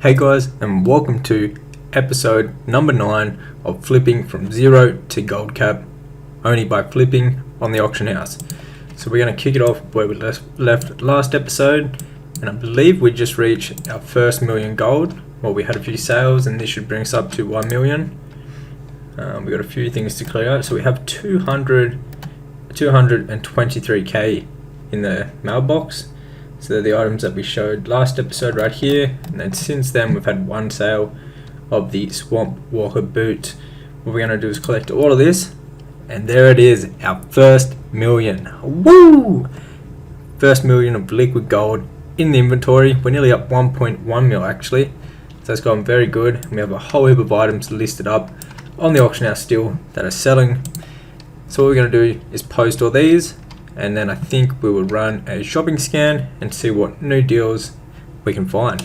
Hey guys, and welcome to episode number 9 of flipping from 0 to Goldcap, only by flipping on the auction house. So we're going to kick it off where we left last episode, and I believe we just reached our first million gold. Well, we had a few sales and this should bring us up to 1 million. We got a few things to clear out, so we have 223k in the mailbox. So they're the items that we showed last episode right here, and then since then we've had one sale of the Swamp Walker boot. What we're going to do is collect all of this, and there it is, our first million. Woo! First million of liquid gold in the inventory. We're nearly up 1.1 mil actually, so that's gone very good. We have a whole heap of items listed up on the auction house still that are selling. So what we're going to do is post all these, and then I think we will run a shopping scan and see what new deals we can find.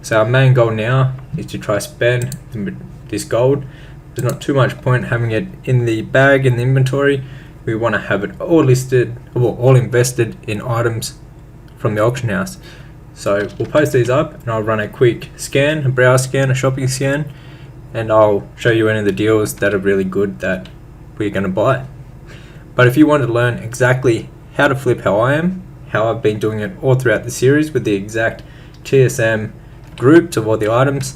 So our main goal now is to try spend this gold. There's not too much point having it in the bag in the inventory. We want to have it all listed or all invested in items from the auction house. So we'll post these up and I'll run a quick scan, a browse scan, a shopping scan, and I'll show you any of the deals that are really good that we're going to buy. But if you want to learn exactly how to flip how I am, how I've been doing it all throughout the series with the exact TSM groups of all the items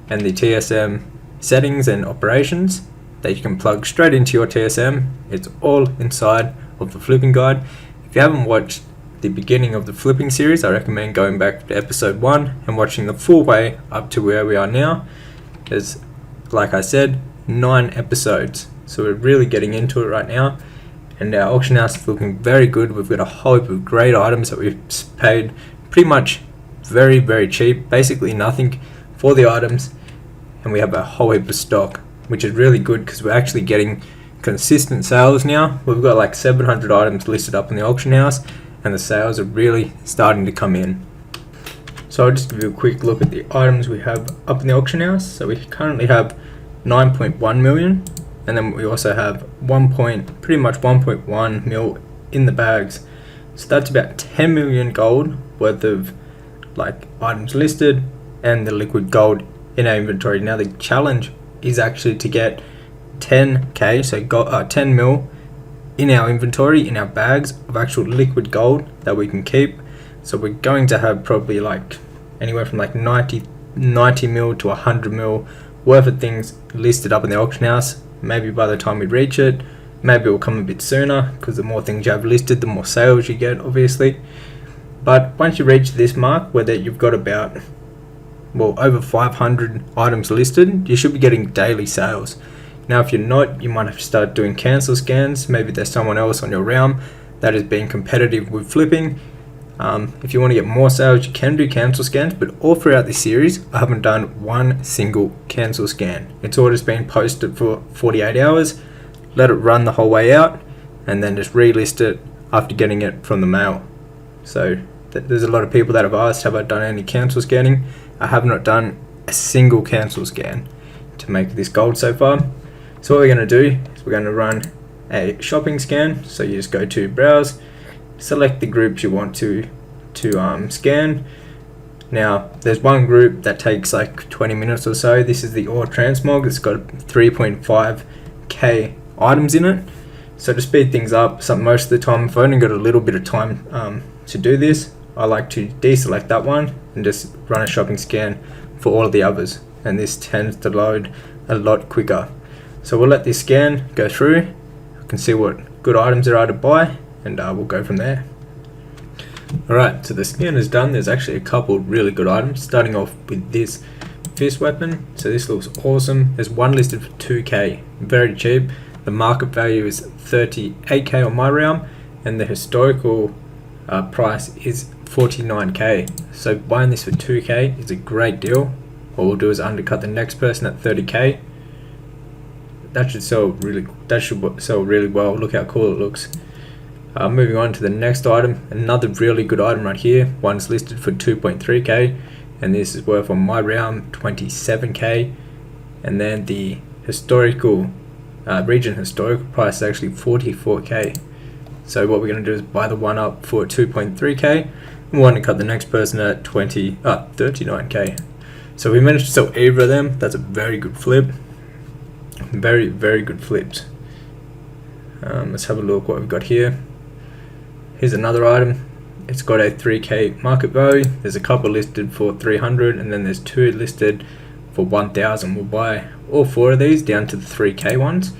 and the TSM settings and operations that you can plug straight into your TSM, it's all inside of the flipping guide. If you haven't watched the beginning of the flipping series, I recommend going back to episode 1 and watching the full way up to where we are now. There's, like I said, 9 episodes, so we're really getting into it right now. And our auction house is looking very good. We've got a whole heap of great items that we've paid pretty much very cheap, basically nothing for the items, and we have a whole heap of stock, which is really good because we're actually getting consistent sales now. We've got like 700 items listed up in the auction house, and the sales are really starting to come in. So I'll just give you a quick look at the items we have up in the auction house. So we currently have 9.1 million. And then we also have pretty much 1.1 mil in the bags. So that's about 10 million gold worth of like items listed and the liquid gold in our inventory. Now the challenge is actually to get 10k, so 10 mil in our inventory, in our bags of actual liquid gold that we can keep. So we're going to have probably like anywhere from like 90 mil to 100 mil worth of things listed up in the auction house. Maybe by the time we reach it, maybe it will come a bit sooner because the more things you have listed, the more sales you get, obviously. But once you reach this mark, whether you've got about, well, over 500 items listed, you should be getting daily sales. Now, if you're not, you might have to start doing cancel scans. Maybe there's someone else on your realm that is being competitive with flipping. If you want to get more sales, you can do cancel scans, but all throughout this series, I haven't done one single cancel scan. It's all just been posted for 48 hours, let it run the whole way out, and then just relist it after getting it from the mail. So there's a lot of people that have asked, have I done any cancel scanning? I have not done a single cancel scan to make this gold so far. So what we're going to do is we're going to run a shopping scan. So you just go to browse, select the groups you want to scan. Now there's one group that takes like 20 minutes or so. This is the Transmog. It's got 3.5k items in it. So to speed things up, most of the time if I've only got a little bit of time to do this, I like to deselect that one and just run a shopping scan for all of the others, and this tends to load a lot quicker. So we'll let this scan go through. I can see what good items there are to buy, and we'll go from there. Alright, so the scan is done. There's actually a couple really good items, starting off with this fist weapon. So this looks awesome. There's one listed for 2k, very cheap. The market value is 38k on my realm, and the historical price is 49k. So buying this for 2k is a great deal. What we'll do is undercut the next person at 30k. That should sell really well. Look how cool it looks. Moving on to the next item, another really good item right here. One's listed for 2.3k, and this is worth on my realm 27k. And then the historical region historical price is actually 44k. So what we're going to do is buy the one up for 2.3k. We want to cut the next person at 39k. So we managed to sell either of them. That's a very good flip. Very, very good flips. Let's have a look what we've got here. Here's another item. It's got a 3k market value. There's a couple listed for 300 and then there's 2 listed for 1000. We'll buy all 4 of these down to the 3k ones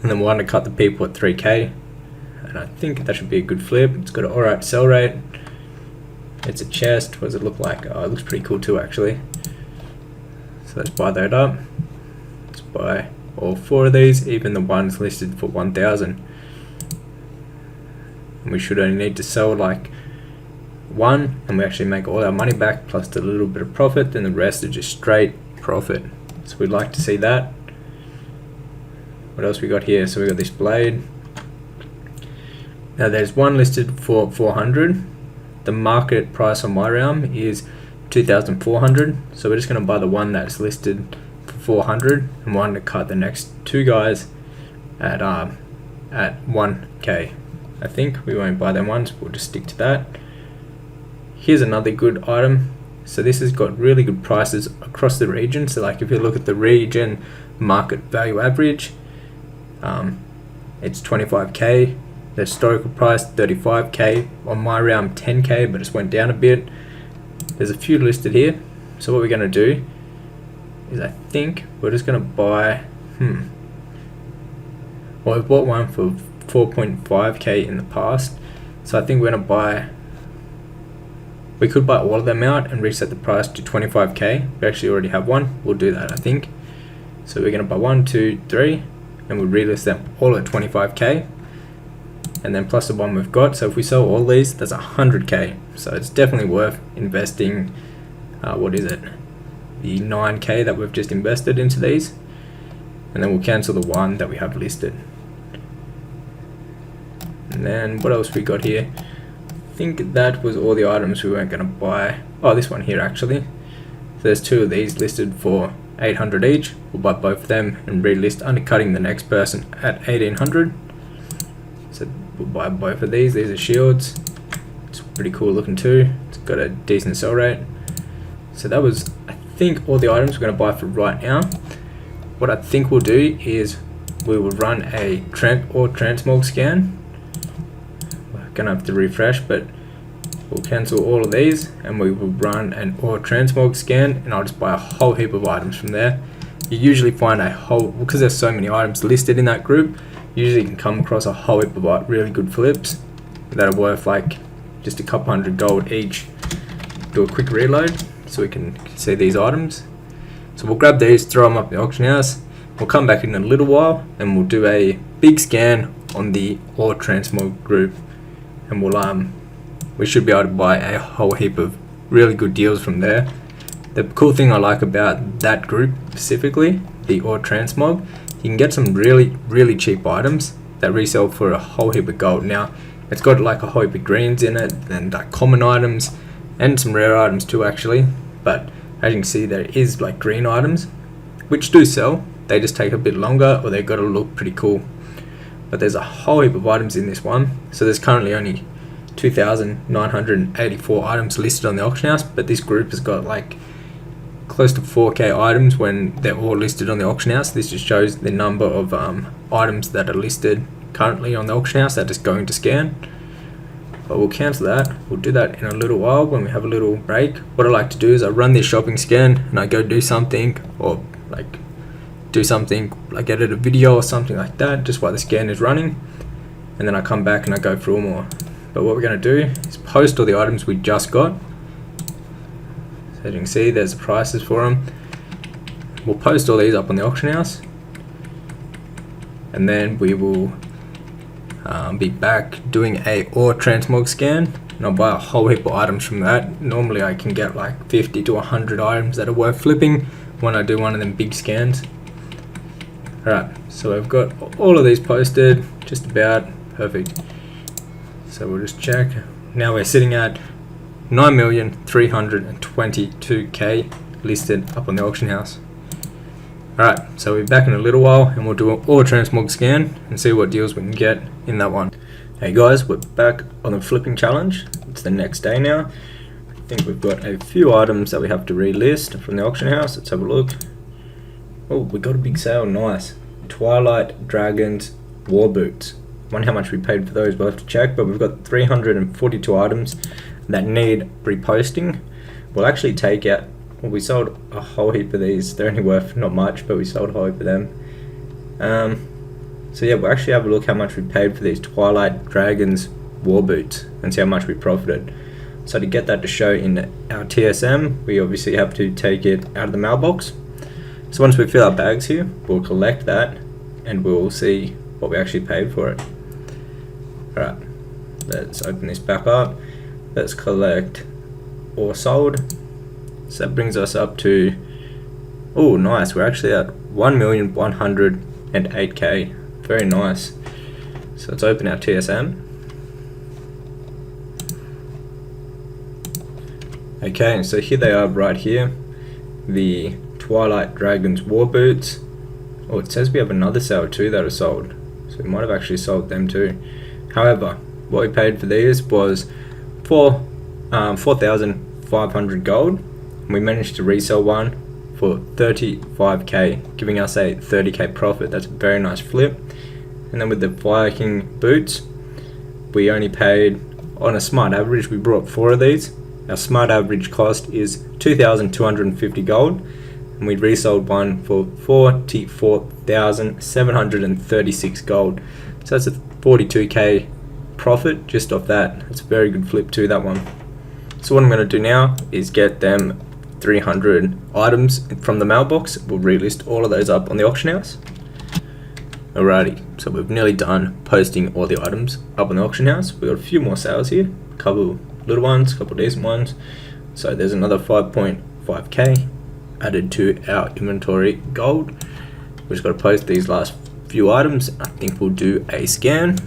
and then we'll undercut the people at 3k, and I think that should be a good flip. It's got an alright sell rate. It's a chest. What does it look like? Oh, it looks pretty cool too actually. So let's buy that up. Let's buy all 4 of these, even the ones listed for 1000. And we should only need to sell like 1 and we actually make all our money back plus a little bit of profit, then the rest are just straight profit. So we'd like to see that. What else we got here? So we got this blade. Now there's one listed for 400. The market price on my realm is 2,400, so we're just going to buy the one that's listed for 400 and we'll undercut the next 2 guys at 1k. I think we won't buy them ones, we'll just stick to that. Here's another good item. So this has got really good prices across the region. So like if you look at the region market value average, it's 25k. The historical price 35k. On my round 10k, but it's went down a bit. There's a few listed here. So what we're going to do is I think we're just going to buy well, we've bought one for 4.5k in the past, so I think we're going to buy, we could buy all of them out and reset the price to 25k. We actually already have one. We'll do that I think. So we're going to buy 1, 2, 3 and we'll relist them all at 25k and then plus the one we've got. So if we sell all these, that's 100k. So it's definitely worth investing, what is it, the 9k that we've just invested into these, and then we'll cancel the one that we have listed. And then what else we got here? I think that was all the items we weren't going to buy. Oh, this one here actually. So there's 2 of these listed for 800 each. We'll buy both of them and relist, undercutting the next person at 1800. So we'll buy both of these. These are shields. It's pretty cool looking too. It's got a decent sell rate. So that was, I think, all the items we're going to buy for right now. What I think we'll do is we will run a transmog scan. We're going to have to refresh, but we'll cancel all of these and we will run an transmog scan, and I'll just buy a whole heap of items from there. You usually find a whole, because there's so many items listed in that group, you usually can come across a whole heap of really good flips that are worth like just a couple hundred gold each. Do a quick reload so we can see these items. So we'll grab these, throw them up in the auction house. We'll come back in a little while and we'll do a big scan on the transmog group, and we should be able to buy a whole heap of really good deals from there. The cool thing I like about that group specifically, the transmog, you can get some really cheap items that resell for a whole heap of gold. Now it's got like a whole heap of greens in it and like common items and some rare items too actually, but as you can see there is like green items which do sell. They just take a bit longer or they've got to look pretty cool, but there's a whole heap of items in this one. So there's currently only 2,984 items listed on the auction house, but this group has got like close to 4k items when they're all listed on the auction house. This just shows the number of items that are listed currently on the auction house that is going to scan. But we'll cancel that. We'll do that in a little while when we have a little break. What I like to do is I run this shopping scan and I go do something, or like edit a video or something like that just while the scan is running, and then I come back and I go through more. But what we're going to do is post all the items we just got. So as you can see, there's the prices for them. We'll post all these up on the auction house, and then we will be back doing a transmog scan, and I'll buy a whole heap of items from that. Normally I can get like 50 to 100 items that are worth flipping when I do one of them big scans. Alright, so I've got all of these posted, just about perfect. So we'll just check. Now we're sitting at 9,322k listed up on the auction house. Alright, so we'll be back in a little while and we'll do an transmog scan and see what deals we can get in that one. Hey guys, we're back on the flipping challenge. It's the next day now. I think we've got a few items that we have to relist from the auction house. Let's have a look. Oh, we got a big sale, nice. Twilight Dragons War Boots. I wonder how much we paid for those, we'll have to check, but we've got 342 items that need reposting. We'll actually take out, well, we sold a whole heap of these. They're only worth not much, but we sold a whole heap of them. So yeah, we'll actually have a look how much we paid for these Twilight Dragons War Boots and see how much we profited. So to get that to show in our TSM, we obviously have to take it out of the mailbox. So once we fill our bags here, we'll collect that and we'll see what we actually paid for it. Alright, let's open this back up. Let's collect or sold. So that brings us up to, oh nice, we're actually at 1,108k. Very nice. So let's open our TSM. Okay, so here they are right here. The Twilight Dragons War Boots. Oh, it says we have another sale too that are sold. So we might have actually sold them too. However, what we paid for these was 4,500 gold. And we managed to resell one for 35k, giving us a 30k profit. That's a very nice flip. And then with the Viking boots, we only paid, on a smart average, we brought 4 of these. Our smart average cost is 2,250 gold, and we resold one for 44,736 gold. So that's a 42k profit just off that. That's a very good flip too, that one. So what I'm going to do now is get them 300 items from the mailbox. We'll relist all of those up on the auction house. Alrighty, so we've nearly done posting all the items up on the auction house. We've got a few more sales here, a couple little ones, a couple decent ones. So there's another 5.5k added to our inventory gold. We've just got to post these last few items. I think we'll do a scan.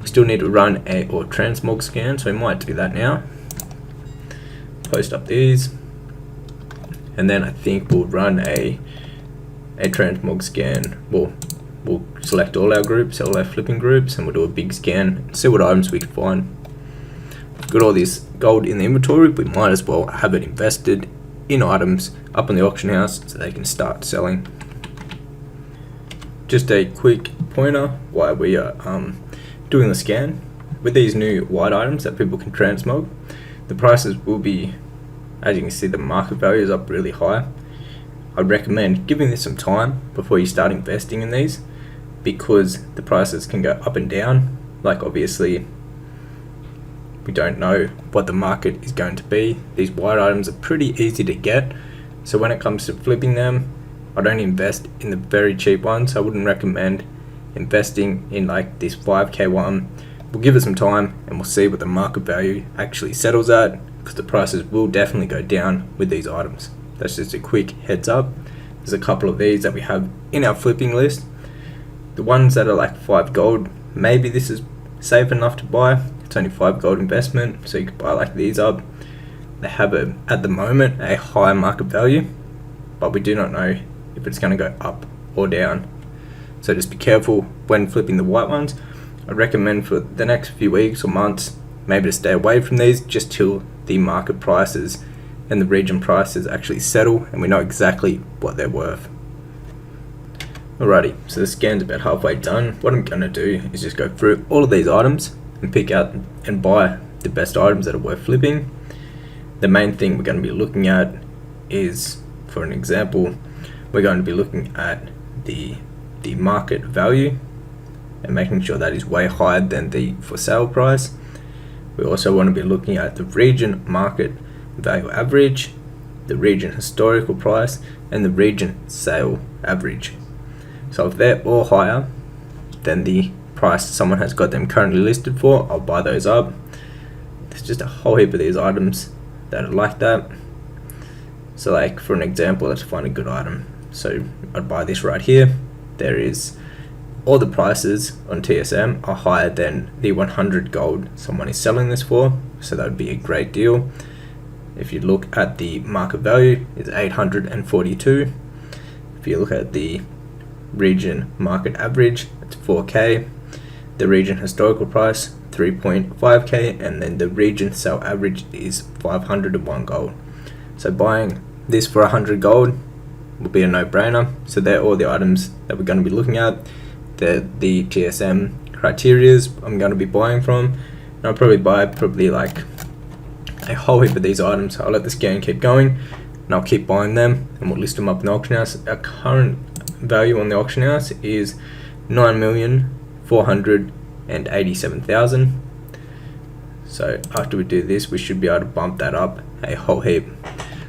We still need to run a transmog scan, so we might do that now. Post up these, and then I think we'll run a transmog scan. We'll select all our groups, all our flipping groups, and we'll do a big scan and see what items we can find. We've got all this gold in the inventory, we might as well have it invested in items up on the auction house so they can start selling. Just a quick pointer while we are doing the scan. With these new white items that people can transmog, the prices will be, as you can see, the market value is up really high. I'd recommend giving this some time before you start investing in these, because the prices can go up and down. Like, obviously we don't know what the market is going to be. These white items are pretty easy to get, so when it comes to flipping them, I don't invest in the very cheap ones. I wouldn't recommend investing in like this 5k one. We'll give it some time and we'll see what the market value actually settles at, because the prices will definitely go down with these items. That's just a quick heads up. There's a couple of these that we have in our flipping list. The ones that are like 5 gold, maybe this is safe enough to buy. It's only 5 gold investment, so you could buy like these up. They have at the moment a high market value, but we do not know if it's going to go up or down. So just be careful when flipping the white ones. I recommend for the next few weeks or months maybe to stay away from these just till the market prices and the region prices actually settle and we know exactly what they're worth. Alrighty, so the scan's about halfway done. What I'm going to do is just go through all of these items and pick out and buy the best items that are worth flipping. The main thing we're going to be looking at is, for an example, we're going to be looking at the market value and making sure that is way higher than the for sale price. We also want to be looking at the region market value average, the region historical price, and the region sale average. So if they're all higher than the price someone has got them currently listed for, I'll buy those up. There's just a whole heap of these items that are like that. So like, for an example, let's find a good item. So I'd buy this right here. There is all the prices on TSM are higher than the 100 gold someone is selling this for, so that would be a great deal. If you look at the market value, it's 842. If you look at the region market average, it's 4k. The region historical price, 3.5k, and then the region sale average is 501 gold. So buying this for 100 gold will be a no-brainer. So they're all the items that we're going to be looking at. The TSM criterias I'm going to be buying from, and I'll probably buy like a whole heap of these items. I'll let the scan keep going, and I'll keep buying them, and we'll list them up in the auction house. Our current value on the auction house is 9,487,000. So after we do this, we should be able to bump that up a whole heap.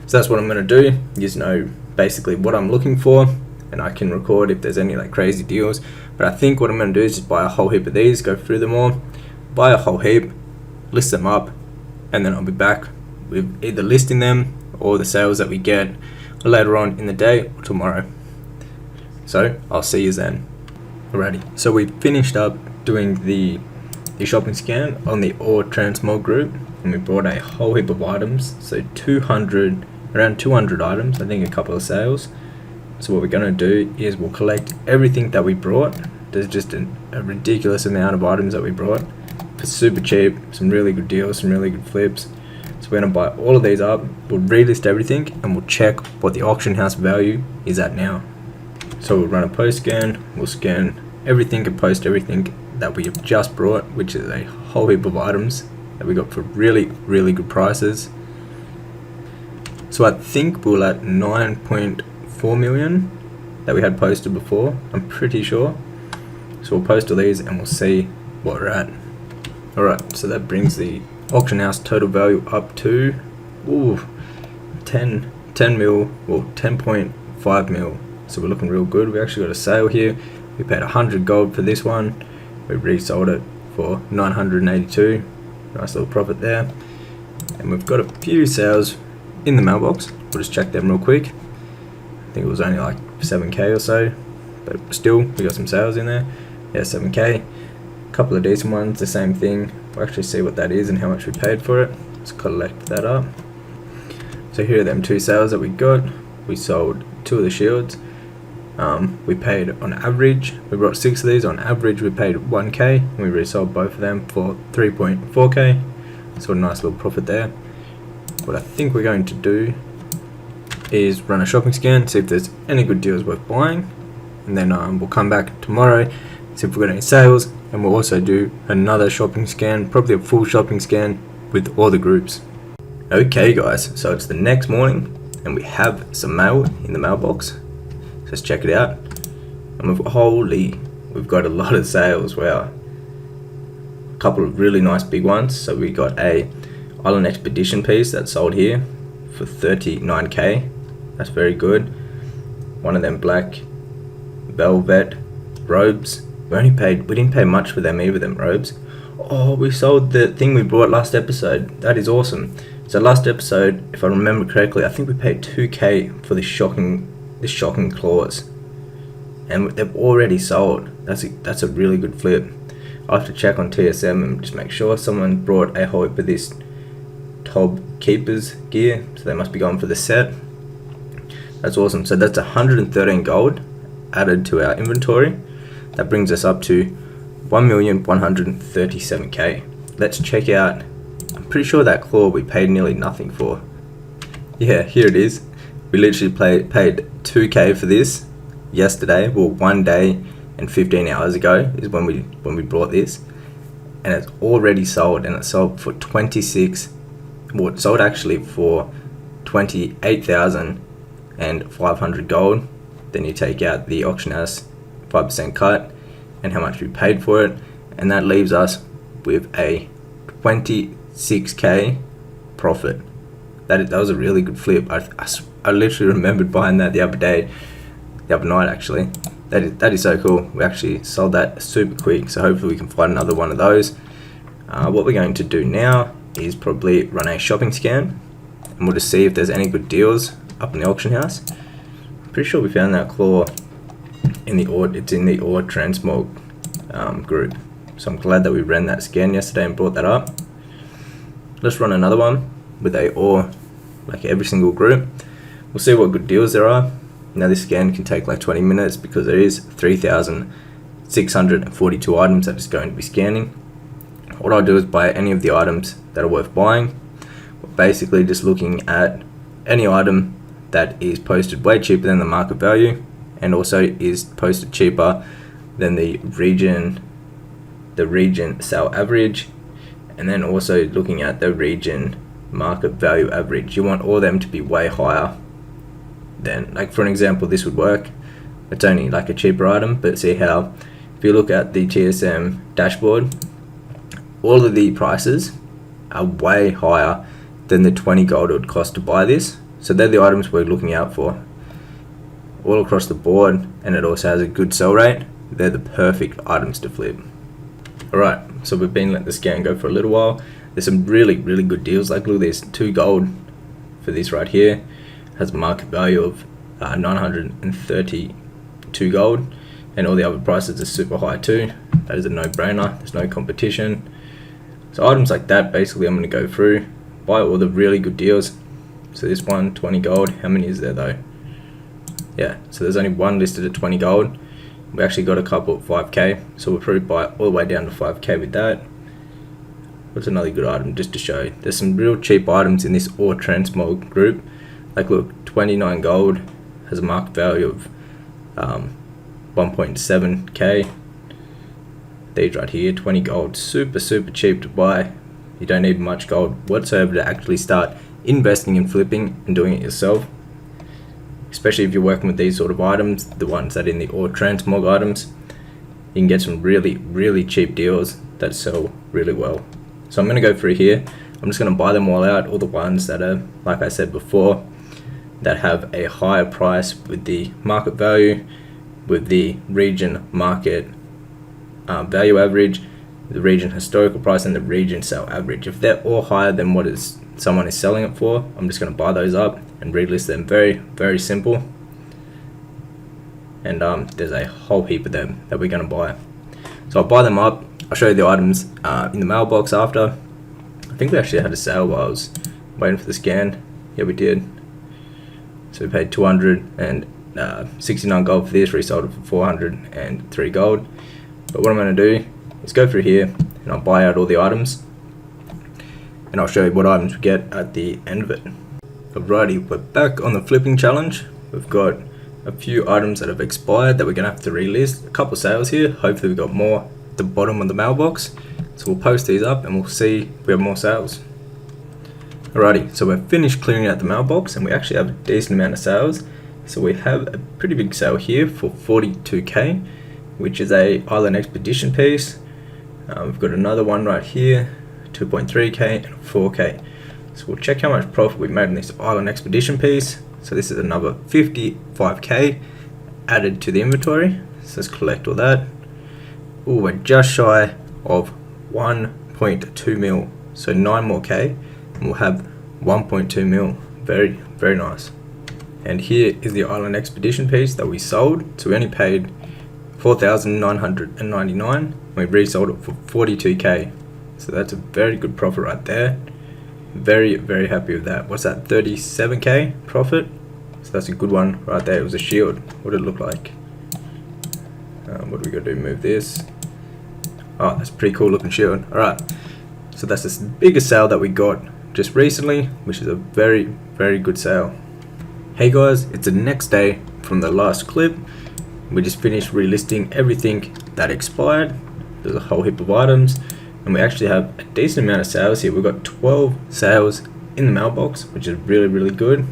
So that's what I'm going to do. You just know basically what I'm looking for, and I can record if there's any like crazy deals. But I think what I'm going to do is just buy a whole heap of these, go through them all, buy a whole heap, list them up, and then I'll be back with either listing them or the sales that we get later on in the day or tomorrow. So I'll see you then. Alrighty, so we finished up doing the shopping scan on the Transmog group, and we brought a whole heap of items. So around 200 items, I think a couple of sales. So what we're going to do is we'll collect everything that we brought. There's just a ridiculous amount of items that we brought for super cheap, some really good deals, some really good flips. So we're going to buy all of these up, we'll relist everything, and we'll check what the auction house value is at now. So we'll run a post scan, we'll scan everything and post everything that we have just brought, which is a whole heap of items that we got for really, really good prices. So I think we're at 9.4 million that we had posted before, I'm pretty sure. So we'll post all these and we'll see what we're at. Alright, so that brings the auction house total value up to 10 mil, well 10.5 mil. So we're looking real good. We actually got a sale here. We paid 100 gold for this one. We resold it for 982. Nice little profit there. And we've got a few sales in the mailbox. We'll just check them real quick. I think it was only like 7k or so, but still we got some sales in there. Yeah, 7k. A couple of decent ones, the same thing. We'll actually see what that is and how much we paid for it. Let's collect that up. So here are them two sales that we got. We sold 2 of the shields. We paid on average, we brought 6 of these, on average we paid 1k, and we resold both of them for 3.4k, so a nice little profit there. What I think we're going to do is run a shopping scan, see if there's any good deals worth buying, and then we'll come back tomorrow, see if we've got any sales, and we'll also do another shopping scan, probably a full shopping scan with all the groups. Okay guys, so it's the next morning, and we have some mail in the mailbox. Let's check it out. And we've got a lot of sales. Wow, a couple of really nice big ones. So we got a Island Expedition piece that sold here for 39k. That's very good. One of them black velvet robes. We didn't pay much for them either, them robes. Oh, we sold the thing we bought last episode. That is awesome. So last episode, if I remember correctly, I think we paid 2k for the shocking claws, and they've already sold. That's a really good flip. I'll have to check on TSM and just make sure. Someone brought a whole heap of this Tob Keepers gear, so they must be going for the set. That's awesome. So that's 113 gold added to our inventory. That brings us up to 1,137k. Let's check out. I'm pretty sure that claw we paid nearly nothing for. Yeah, here it is. We literally paid 2k for this yesterday. Well, 1 day and 15 hours ago is when we brought this, and it's already sold, and it sold for 26. Well, it sold actually for 28,500 gold. Then you take out the auction house 5% cut and how much we paid for it, and that leaves us with a 26k profit. That was a really good flip. I literally remembered buying that the other night actually. That is so cool. We actually sold that super quick, so hopefully we can find another one of those. What we're going to do now is probably run a shopping scan, and we'll just see if there's any good deals up in the auction house. I'm pretty sure we found that claw in the Transmog group, so I'm glad that we ran that scan yesterday and brought that up. Let's run another one with like every single group. We'll see what good deals there are. Now this scan can take like 20 minutes because there is 3,642 items that it's going to be scanning. what I'll do is buy any of the items that are worth buying. We're basically just looking at any item that is posted way cheaper than the market value, and also is posted cheaper than the region sale average, and then also looking at the region market value average. You want all of them to be way higher than, like for an example, this would work. It's only like a cheaper item, but see how if you look at the TSM dashboard, all of the prices are way higher than the 20 gold it would cost to buy this. So they're the items we're looking out for all across the board, and it also has a good sell rate. They're the perfect items to flip. Alright, so we've been letting the scan go for a little while. There's some really good deals. Like look at this, 2 gold for this right here. Has a market value of 932 gold, and all the other prices are super high too. That is a no-brainer. There's no competition. So items like that, basically I'm going to go through, buy all the really good deals. So this one, 20 gold. How many is there though? Yeah, so there's only one listed at 20 gold. We actually got a couple at 5k, so we'll probably buy all the way down to 5k with that. What's another good item just to show? There's some real cheap items in this or Transmog group. Like look, 29 gold has a market value of 1.7k. These right here, 20 gold, super cheap to buy. You don't need much gold whatsoever to actually start investing in flipping and doing it yourself. Especially if you're working with these sort of items, the ones that are in the or Transmog items, you can get some really cheap deals that sell really well. So I'm going to go through here. I'm just going to buy them all out, all the ones that are, like I said before, that have a higher price with the market value, with the region market value average, the region historical price, and the region sale average. If they're all higher than what someone is selling it for, I'm just going to buy those up and relist them. Very simple. And there's a whole heap of them that we're going to buy. So I'll buy them up. I'll show you the items in the mailbox after. I think we actually had a sale while I was waiting for the scan. Yeah, we did. So we paid 269 gold for this, resold it for 403 gold. But what I'm going to do is go through here and I'll buy out all the items, and I'll show you what items we get at the end of it. Alrighty, we're back on the flipping challenge. We've got a few items that have expired that we're going to have to relist. A couple sales here. Hopefully we've got more at the bottom of the mailbox. So we'll post these up and we'll see if we have more sales. Alrighty, so we're finished clearing out the mailbox and we actually have a decent amount of sales. So we have a pretty big sale here for 42k, which is a Island Expedition piece. We've got another one right here, 2.3k and 4k. So we'll check how much profit we've made on this Island Expedition piece. So this is another 55k added to the inventory. So let's collect all that. Oh, we're just shy of 1.2 mil. So 9 more k and we'll have 1.2 mil. Very nice. And here is the Island Expedition piece that we sold. So we only paid 4,999. We resold it for 42k. So that's a very good profit right there. Very happy with that. What's that? 37k profit. So that's a good one right there. It was a shield. What did it look like? What do we got to do? Move this. Oh, that's a pretty cool looking shield. Alright. So that's the biggest sale that we got just recently, which is a very good sale. Hey guys, it's the next day from the last clip. We just finished relisting everything that expired. There's a whole heap of items, and we actually have a decent amount of sales here. We've got 12 sales in the mailbox, which is really good.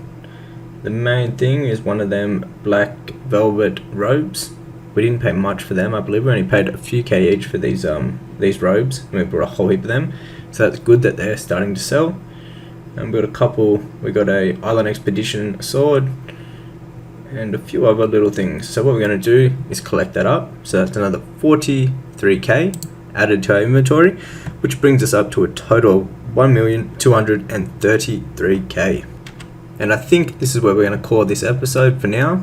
The main thing is one of them black velvet robes. We didn't pay much for them, I believe. We only paid a few k each for these robes, and we bought a whole heap of them. So that's good that they're starting to sell. And we got a couple. We got a Island Expedition sword and a few other little things. So what we're going to do is collect that up. So that's another 43k added to our inventory, which brings us up to a total of 1,233k. And I think this is where we're going to call this episode for now.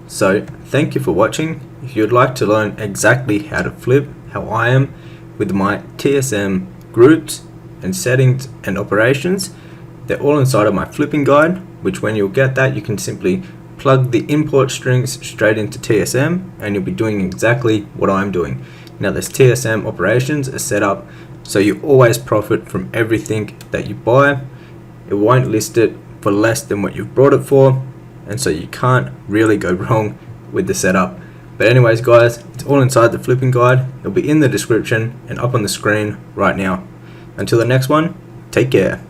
So thank you for watching. If you'd like to learn exactly how to flip, how I am with my TSM groups and settings and operations, they're all inside of my flipping guide, which when you'll get that, you can simply plug the import strings straight into TSM and you'll be doing exactly what I'm doing. Now this TSM operations is set up so you always profit from everything that you buy. It won't list it for less than what you've brought it for, and so you can't really go wrong with the setup. But anyways guys, it's all inside the flipping guide. It'll be in the description and up on the screen right now. Until the next one, take care.